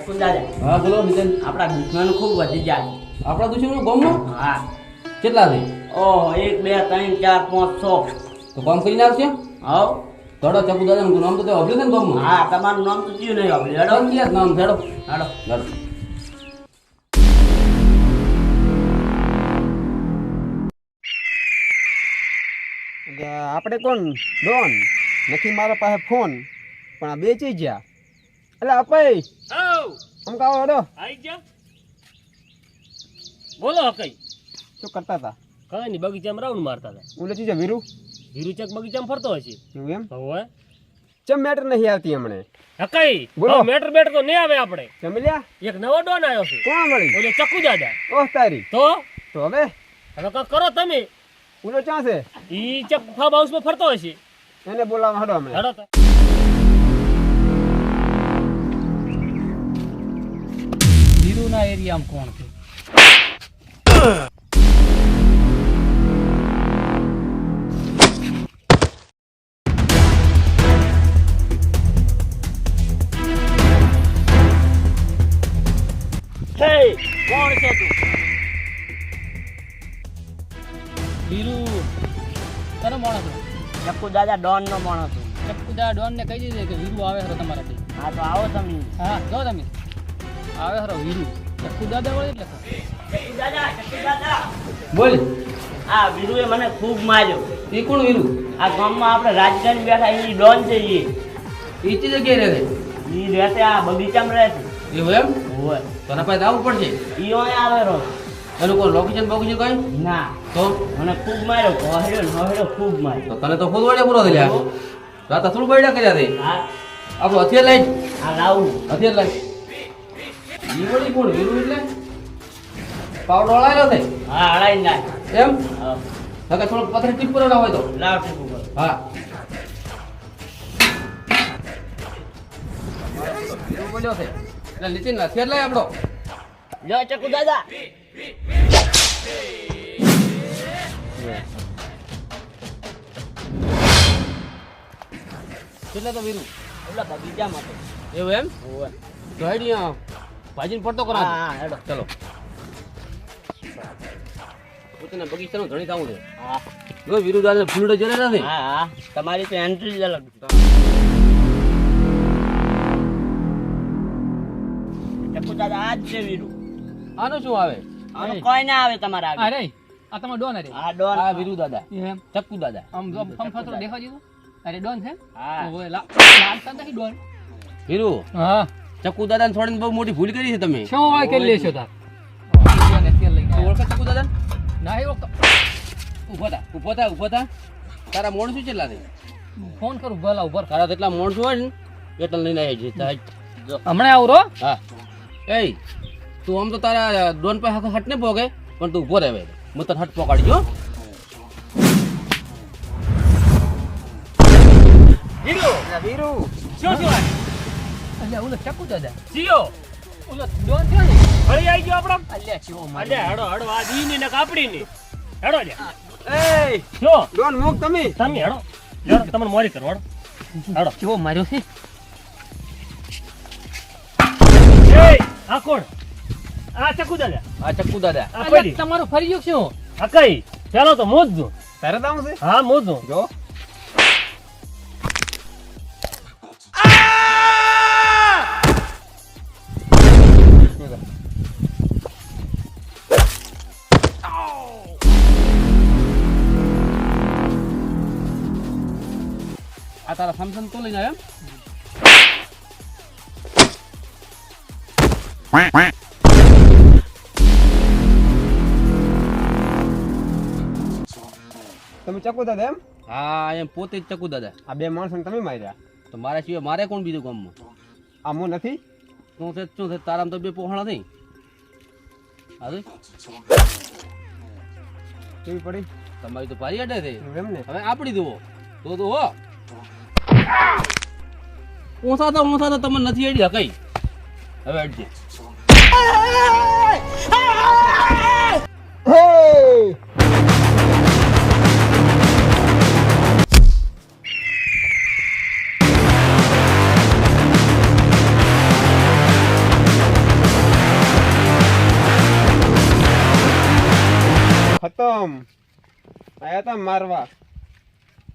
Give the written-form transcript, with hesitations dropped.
હા બોલો નિતિન. આપણા દુશ્મનો ખૂબ વધી જાય. આપણા દુશ્મનો ગામમાં હા. કેટલા છે? ઓહો 1 2 3 4 5 6. તો કામ કરીને આવશે. હાવ. ધડો ચકુ દાદાનું નામ તો તે અભ્યું છે ને ગામમાં. હા તમારું નામ તો કયું નહીં આપણે હેડો. ક્યાં નામ ધડો હેડો. ધડો. આપણે કોણ ડોન નથી મારા પાસે ફોન પણ આ બેચી ગયા એટલે અપાઈ આમ કાવો હડો આઈ જા બોલો કઈ શું કરતા હતા? કઈ નહીં બગીચામાં રાઉન્ડ મારતા હતા. હું લચી જા વીરુ વીરુચક બગીચામાં ફરતો હશે. એવું એમ હવે ચમ મેટર નહીં આવતી હમણે હકઈ બોલો. મેટર બેટર તો નહીં આવે આપણે. જમલ્યા એક નવો ડોન આવ્યો છે. કોણ મળી? ઓલે ચક્કુ દાદા. ઓહ તારી તો તો હવે હવે કાંઈક કરો તમે. ઉલો ક્યાં છે? ઈ ચક ફાર્મ હાઉસમાં ફરતો હશે. એને બોલાવવા હડો હમણે. હેડો તો. વીરુના એરિયામાં કોણ છે? હે કોણ છે તું? વીરુ તને મોણો છો? ચક્કુ દાદા ડોન નો માણસ છું. ચક્કુદા ડોનને કહી દીધે કે વીરુ આવે હરો તમારાથી. હા તો આવો તમે. હા જો તમે આવે હરો વીરુ ચક્કુદાદા વળે એટલે ચક્કુ દાદા. બોલ. આ વીરુએ મને ખૂબ માર્યો. એ કોણ વીરુ? આ ગામમાં આપણે રાજકારણી બેઠા એની ડોન છે એ. એ ચી જગ્યાએ રહે છે? ઈ રહેશે આ બગીચામાં રહે છે. એવું એમ? હોય. તને પાસે આવવું પડશે. ઈ અહીંયા આવે રોજ. એનું કોઈ લોકેશન બોકેશન કઈ? ના તો મને ખૂબ માર્યો. હોહેડો ખૂબ માર્યો. તને તો ખુદ વડે પૂરો થઈ ગયા. રાત થોડું બૈડા કર્યા તે. હા આપણું હથિયાર લઈ આ લાવું. હથિયાર લઈ. ઈ વળી કોણ વીરુ એટલે? પાવડો હળાયેલો છે હા હળાઈ નાખ. એમ? હા નકર થોડો પથરી ટીપ કરેલો હોય તો. લાવ ટીપું કર. હા. વીરુ બોલ્યો છે. એટલે નીતિન હથિયાર લઈ આપણો. લ્યો ચક્કુ દાદા. કેટલા તો વીરુ? ઓલા બગીચામાં તો. એવું એમ? હોય. તો હેડી ભાજીને પડતો કરો. હા હા હેડો. ચલો. પોતાના બગીચાનો ધણી થવું છે. હા જો વીરુ દાદા ફૂલડે જરે નથી. હા હા તમારી તો એન્ટ્રી જ અલગ. ચક્કુ દાદા આ જ છે વીરુ. આનું શું આવે? આનું કોઈ ના આવે તમારા આગળ. અરે આ તમારો ડોન અરે હા ડોન. આ વીરુ દાદા, એમ ચક્કુ દાદા. આમ જો ફમફતરો દેખા દીધું. અરે ડોન છે? હા. ઓય લાલતા નથી ડોન. વીરુ હા ચક્કુ દાદાને છોડીને બહુ મોટી ભૂલ કરી છે તમે. શું હોય કે લેશો તાર? ડોન તેલ લઈને તું ઓળખે ચક્કુ દાદા? ના એ વખત ઊભો થા. તારા મોણ શું કેટલા છે? ફોન કરું ભલા ઉભર. તારા તેટલા મોણ શું હોય ને એટલા લઈને આવી જતા. હમણાં આવું રો. હા. એ તું આમ તો તારા ડોન પાસે હટ ને પોગે પણ તું ઉભો રહે. હું તને હટ પોકાડી જો. વીરુ વીરુ શું થયું? અલ્યા ઓલો ચક્કુ દાદા જીઓ ઓલો ડોન થયો ને. ફરી આવી ગયો આપણો. અલ્યા ચીવો અલે મારે. હેડો હેડો આ દીની ને કાપડી ની. હેડો લે. એ જો ડોન મૂક તમે. તમે હેડો. હેડો તમને મોરી કરો હેડો. હેડો. ચીવો માર્યો છે. એ આ કોણ? આ ચક્કુ દાદા. આ ચક્કુ દાદા. આ પડી. અલ્યા તમારું ફરી ગયું શું? આ કઈ? ચાલો તો મોજ દો. તારે દાવું છે? હા મોજ દો. જો આ તારા સમસમ તો લઈને આવ્યો એમ? તમે ચક્કુ દાદા એમ? હા એમ પોતે જ ચક્કુ દાદા. આ બે માણસોને તમે માર્યા. તો મારા સિવાય મારે કોણ બીજું ગામમાં? આ હું નથી. શું છે તારામ તો બે પોહણા નહીં. હા કેવી પડી? તમારી તો ભારી અડે છે. એમ ને હવે આપડી જુઓ તો હો ઊંસા તો તમને નથી અડી કઈ. હવે અડજે. ખતમ આયા તા મારવા